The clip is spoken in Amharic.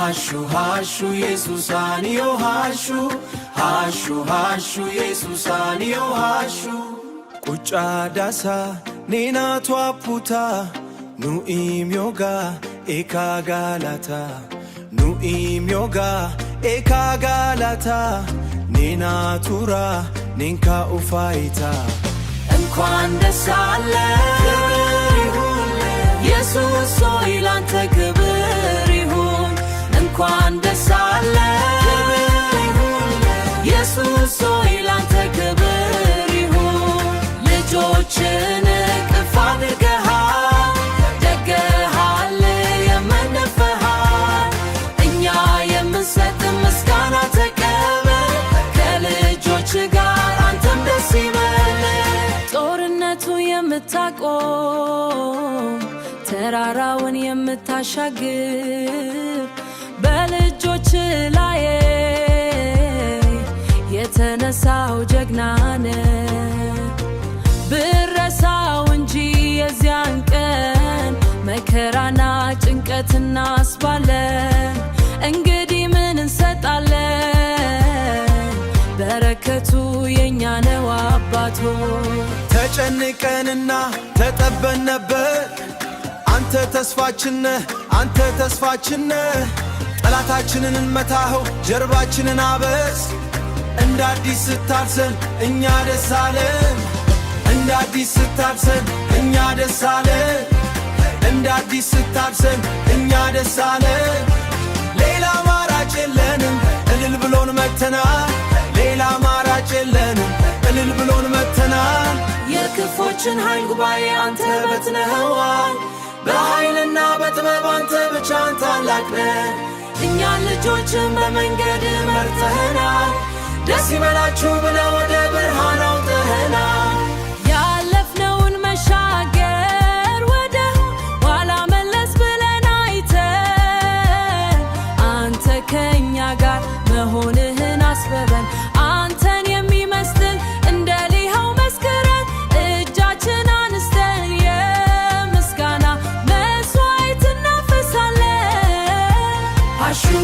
Hashu hashu Jesus anio hashu Hashu hashu Jesus anio hashu Kucha dasa nina tua puta Nu imyoga eka galata Nu imyoga eka galata Nina tura ninka ufaita Enquan desale Jesus hoy lante ክብር ይሁን እንኳን ደስ አለ ኢየሱስ ሆይ ላንተ ክብር ይሁን ልጆችን ቅፍ አድርገሃል ደግሃል የምንፈሃል እኛ የምንሰጥ ምስጋና ተቀበል ከልጆች ጋር አንተም ደስ ይበል ጦርነቱ የምታቆም ተራራውን የምታሻግር በልጆች ላይ የተነሳው ጀግናነ ብረሳው እንጂ የዚያን ቀን መከራና ጭንቀትና አስባለን እንግዲህ ምን እንሰጣለን በረከቱ የኛ ነው አባቶ ተጨንቀንና ተጠበን ነበር አንተ ተስፋችን ጠላታችንን እንመታው ጀርባችንን አበስ እንደ አዲስ ስታርሰን እኛ ደስ አለን እንደ አዲስ ስታርሰን እኛ ደስ አለን እንደ አዲስ ስታርሰን እኛ ደስ አለን ሌላ አማራጭ የለንም እልል ብሎን መተናል ሌላ አማራጭ የለንም እልል ብሎን መተናል የክፎችን ኃይል ጉባኤ አንተ በትነኸዋል በኃይልና በጥበብ አንተ ብቻን ታላቅ ነህ እኛን ልጆችን በመንገድ መርተኸናል ደስ ይበላችሁ ብለህ ወደ ብርሃን አውጥተኸናል ያለፍነውን መሻገር ወደ ኋላ መለስ ብለን አይተን አንተ ከእኛ ጋር መሆንህን አስበበን አንተን የሚመስል እንደሊኸው መስክረን እጃችን አንስተን የምስጋና መስዋዕት እናፈሳለን Hashu